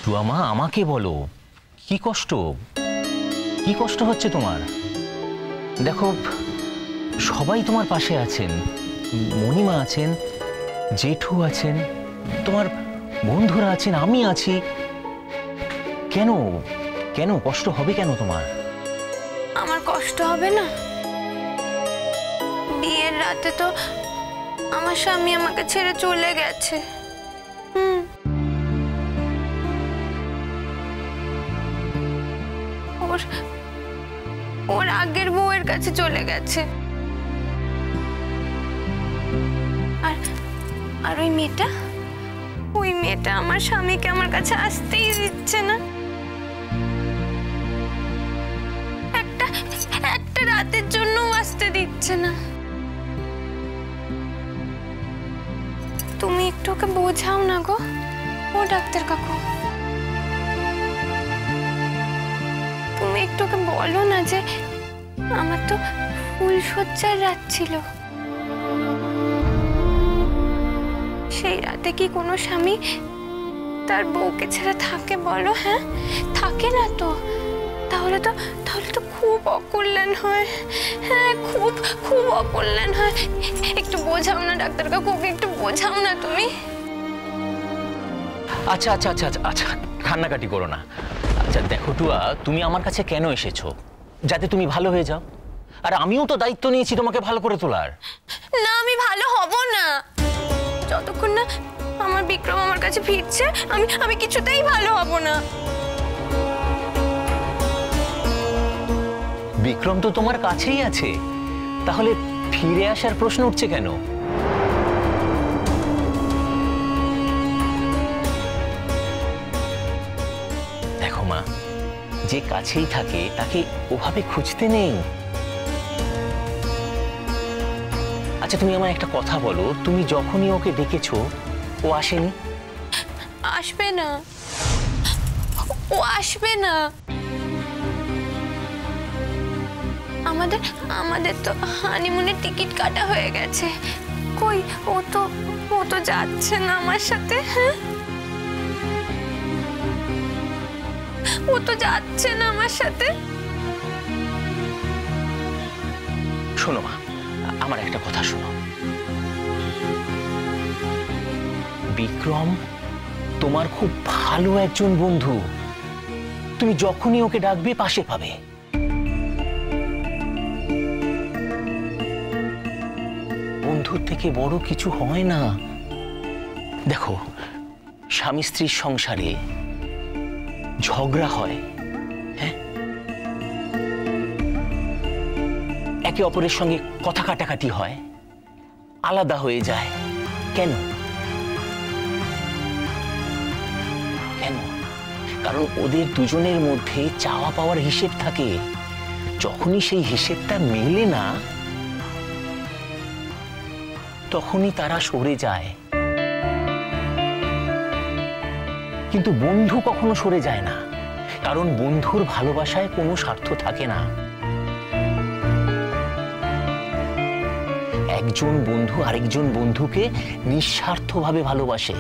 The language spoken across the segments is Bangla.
টুয়ামা আমাকে বলো, কি কষ্ট, কি কষ্ট হচ্ছে তোমার? দেখো সবাই তোমার পাশে আছেন, মণিমা আছেন, জেঠু আছেন, তোমার বন্ধুরা আছেন, আমি আছি। কেন কেন কষ্ট হবে কেন তোমার? আমার কষ্ট হবে না? বিয়ের রাতে তো আমার স্বামী আমাকে ছেড়ে চলে গেছে। ওর আগের বউয়ের কাছে চলে গেছে। আর ওই মেয়েটা আমার স্বামীকে আমার কাছে আসতেই দিচ্ছে না। একটা রাতের জন্য আসতে দিচ্ছে না। তুমি একটু ওকে বোঝাও না গো, ও ডাক্তার কাকু। তুমি একটু ওকে বলো না যে আমার তো ফুলশয্যার রাত ছিল। সেই রাতে কি কোনো স্বামী তার বউকে ছেড়ে থাকে বলো? হ্যাঁ, থাকে না তো। তাহলে তো খুব অকল্যাণ হয়। হ্যাঁ, খুব খুব অকল্যাণ হয়। একটু বোঝাও না ডাক্তার কাকু, ওকে একটু বোঝাও না তুমি। আচ্ছা আচ্ছা আচ্ছা আচ্ছা, কান্নাকাটি করো না। আচ্ছা দেখো টুয়া, তুমি আমার কাছে কেন এসেছো? যাতে তুমি ভালো হয়ে যাও। আর আমিও তো দায়িত্ব নিয়েছি তোমাকে ভালো করে তোলার। না, আমি ভালো হব না যতক্ষণ না আমার বিক্রম আমার কাছে ফিরছে। আমি কিছুতেই ভালো হব না। বিক্রম তো তোমার কাছেই আছে, তাহলে ফিরে আসার প্রশ্ন উঠছে কেন? দেখো মা, যে কাছেই থাকে তাকে ওভাবে খুঁজতে নেই। আচ্ছা তুমি আমার একটা কথা বলো, তুমি যখনই ওকে ডেকেছো ও আসেনি? আসবে না, ও আসবে না। আমাদের তো হানিমুনের টিকিট কাটা হয়ে গেছে। কই, ও তো যাচ্ছে না আমার সাথে। হ্যাঁ, ও তো যাচ্ছে না আমার সাথে। শোনো মা, আমার একটা কথা শোনো। বিক্রম তোমার খুব ভালো একজন বন্ধু, তুমি যখনই ওকে ডাকবে পাশে পাবে। বন্ধুর থেকে বড় কিছু হয় না। দেখো, স্বামী স্ত্রীর সংসারে ঝগড়া হয়, হ্যাঁ, একে অপরের সঙ্গে কথা কাটাকাটি হয়, আলাদা হয়ে যায়। কেন? কেন? কারণ ওদের দুজনের মধ্যে চাওয়া পাওয়ার হিসেব থাকে। যখনই সেই হিসেবটা মেলে না, তখনই তারা সরে যায়। কিন্তু বন্ধু কখনো সরে যায় না, কারণ বন্ধুর ভালোবাসায় কোনো স্বার্থ থাকে না। একজন বন্ধু আরেকজন বন্ধুকে নিঃস্বার্থভাবে ভালোবাসে।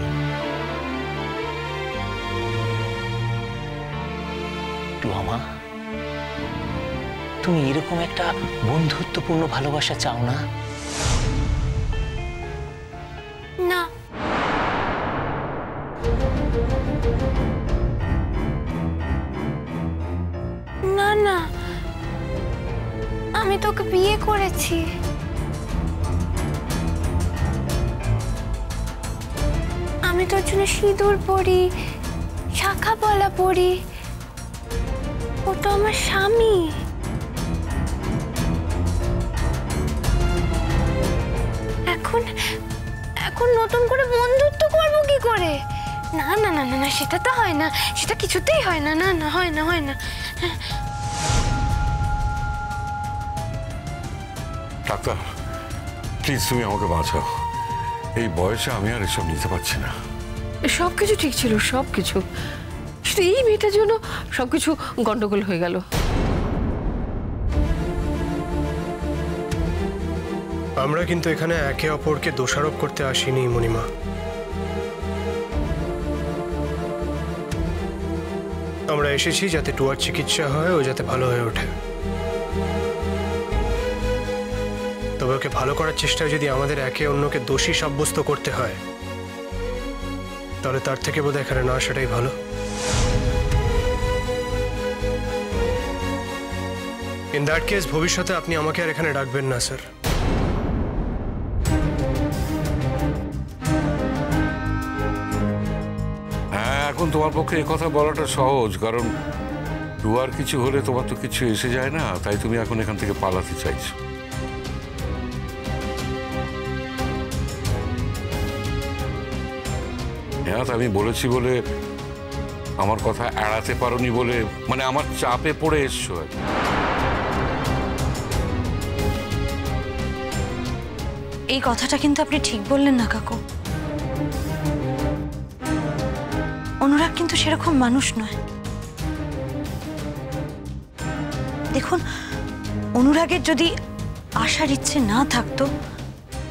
টুয়ামা, তুমি এরকম একটা বন্ধুত্বপূর্ণ ভালোবাসা চাও না? না, না না, আমি তোকে বিয়ে করেছি। আমি তোর জন্য সিঁদুর পরি, শাখা পলা পরি। ও তো আমার স্বামী। এখন নতুন করে বন্ধুত্ব করবো কি করে? না না না না, সেটা তো হয় না, সেটা কিছুতেই হয় না। না না, হয় না, হয় না। ডাক্তার প্লিজ তুমি আমাকে বাঁচাও। এই বয়সে আমি আর এসব নিতে পারছি না। সবকিছু ঠিক ছিল, সবকিছু, শুধু এই মেয়েটার জন্য সবকিছু গন্ডগোল হয়ে গেল। আমরা কিন্তু এখানে একে অপরকে দোষারোপ করতে আসিনি মণিমা। আমরা এসেছি যাতে টুয়ার চিকিৎসা হয়, ও যাতে ভালো হয়ে ওঠে। তবে ওকে ভালো করার চেষ্টায় যদি আমাদের একে অন্যকে দোষী সাব্যস্ত করতে হয়, তাহলে তার থেকে বোধহয় এখানে না আসাটাই ভালো। ইন দ্যাট কেস ভবিষ্যতে আপনি আমাকে আর এখানে ডাকবেন না স্যার। হ্যাঁ, এখন তোমার পক্ষে এ কথা বলাটা সহজ, কারণ টুয়ার কিছু হলে তোমার তো কিছু এসে যায় না, তাই তুমি এখন এখান থেকে পালাতে চাইছো। হ্যাঁ, আমি বলেছি বলে, আমার কথা এড়াতে পারোনি বলে, মানে আমার চাপে পড়ে এসছো আর কি। এই কথাটা কিন্তু আপনি ঠিক বললেন না কাকু। অনুরাগ কিন্তু সেরকম মানুষ নয়। দেখুন, অনুরাগের যদি আসার ইচ্ছে না থাকতো,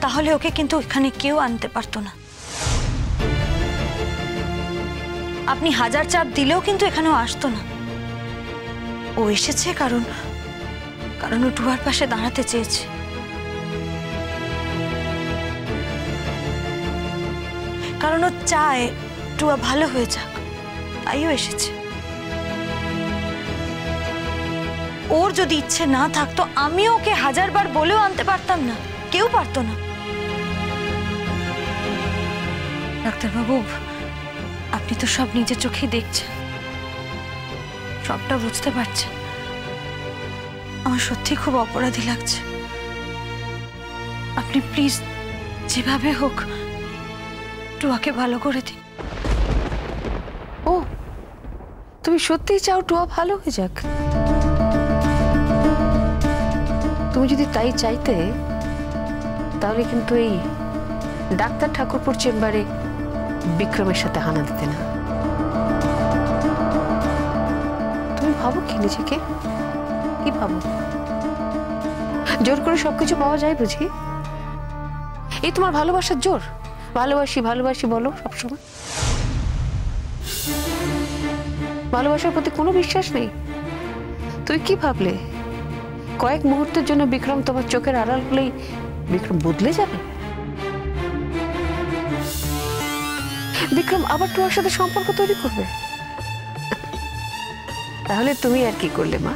তাহলে ওকে কিন্তু এখানে কেউ আনতে পারতো না। আপনি হাজার চাপ দিলেও কিন্তু এখানেও আসতো না। ও এসেছে কারণ ও টুয়ার পাশে দাঁড়াতে চেয়েছে। কারণ ও চায় টুয়া ভালো হয়ে যাক, তাইও এসেছে। ওর যদি ইচ্ছে না থাকতো, আমিও ওকে হাজারবার বলেও আনতে পারতাম না, কেউ পারতো না। ডাক্তারবাবু, আপনি তো সব নিজের চোখেই দেখছেন, সবটা বুঝতে পারছেন। আমার সত্যি খুব অপরাধী লাগছে। আপনি প্লিজ যেভাবে হোক টুয়াকে ভালো করে দিন। ও, তুমি সত্যিই চাও টুয়া ভালো হয়ে যাক? তুমি যদি তাই চাইতে, তাহলে কিন্তু এই ডাক্তার ঠাকুরপুর চেম্বারে বিক্রমের সাথে হানা দিতে না। তুমি ভাবো কি নিজেকে? কি ভাবো? জোর করে সবকিছু পাওয়া যায় বুঝি? এই তোমার ভালোবাসার জোর? ভালোবাসি ভালোবাসি বলো সবসময়, ভালোবাসার প্রতি কোনো বিশ্বাস নেই। তুই কি ভাবলে কয়েক মুহূর্তের জন্য বিক্রম তোমার চোখের আড়াল হলেই বিক্রম বদলে যাবে? বিক্রম আবার তোমার সাথে সম্পর্ক তৈরি করবে? তাহলে তুমি আর কি করলে মা?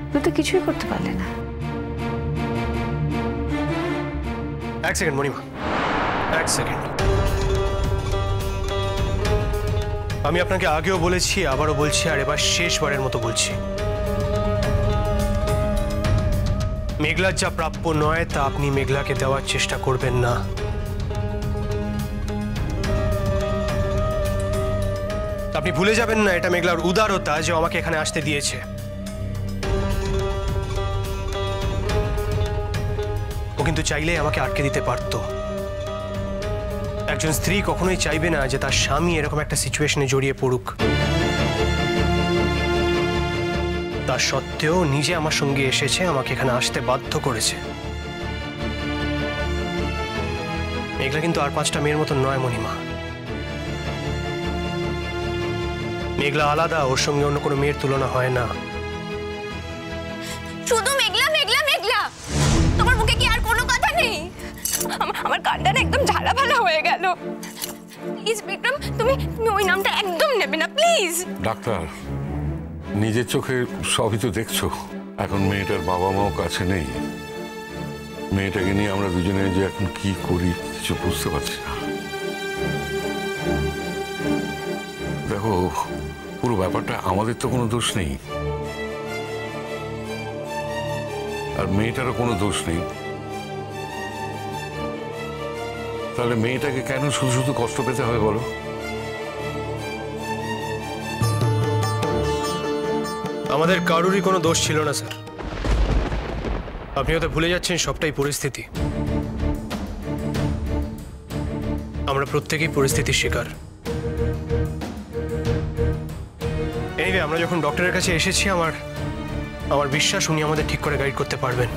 তুমি তো কিছুই করতে পারলে না। এক সেকেন্ড মণিমা, এক সেকেন্ড। আমি আপনাকে আগেও বলেছি, আবারও বলছি, আর এবার শেষবারের মতো বলছি, মেঘলার যা প্রাপ্য নয় তা আপনি মেঘলাকে দেওয়ার চেষ্টা করবেন না। আপনি ভুলে যাবেন না এটা মেঘলার উদারতা যে আমাকে এখানে আসতে দিয়েছে। ও কিন্তু চাইলেই আমাকে আটকে দিতে পারত। একজন স্ত্রী কখনোই চাইবে না যে তার স্বামী এরকম একটা সিচুয়েশনে জড়িয়ে পড়ুক। তা সত্ত্বেও নিজে আমার সঙ্গে এসেছে, আমাকে এখানে আসতে বাধ্য করেছে। মেঘলা কিন্তু আর 5টা মেয়ের মতো নয় মণিমা। মেঘলা আলাদা, ওর সঙ্গে অন্য কোনো মেয়ের তুলনা হয় না। শুধু মেঘলা মেঘলা মেঘলা। তোমার মুখে কি আর কোনো কথা নেই? আমার কানটা না একদম ঝালা ভালা হয়ে গেল। প্লিজ বিক্রম, তুমি ওই নামটা একদম নেবে না প্লিজ। ডাক্তার, নিজের চোখে সবই তো দেখছো। এখন মেয়েটার বাবা মাও কাছে নেই। মেয়েটাকে নিয়ে আমরা দুজনে যে এখন কি করি কিছু বুঝতে পারছি না। দেখো, পুরো ব্যাপারটা আমাদের তো কোনো দোষ নেই, আর মেয়েটারও কোনো দোষ নেই। তাহলে মেয়েটাকে কেন শুধু শুধু কষ্ট পেতে হবে বলো? আমাদের কারোরই কোনো দোষ ছিল না স্যার। আপনি হয়তো ভুলে যাচ্ছেন সবটাই পরিস্থিতি। আমরা প্রত্যেকেই পরিস্থিতির শিকার। এনিওয়ে, আমরা যখন ডক্টরের কাছে এসেছি, আমার বিশ্বাস উনি আমাদের ঠিক করে গাইড করতে পারবেন।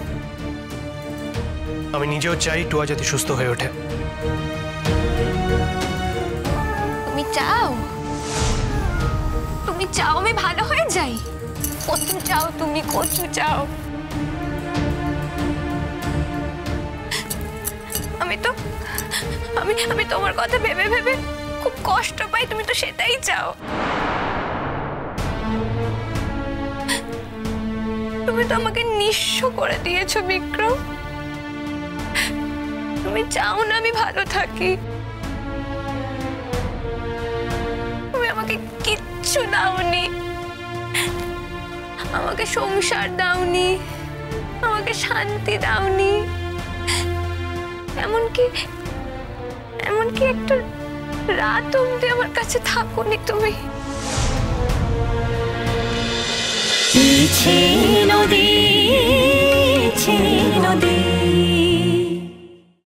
আমি নিজেও চাই টুয়া যাতে সুস্থ হয়ে ওঠে। তুমি চাও? চাও আমি ভালো হয়ে যাই? কত চাও তুমি, কত চাও? আমি তোমার কথা ভেবে ভেবে খুব কষ্ট পাই, তুমি তো সেটাই চাও। তুমি তো আমাকে নিঃস্ব করে দিয়েছো বিক্রম। তুমি চাও না আমি ভালো থাকি। তুমি আমাকে কিচ্ছু দাওনি, আমাকে সংসার দাওনি, আমাকে শান্তি দাওনি, এমনকি একটা রাত অবধি আমার কাছে থাকোনি তুমি। নদী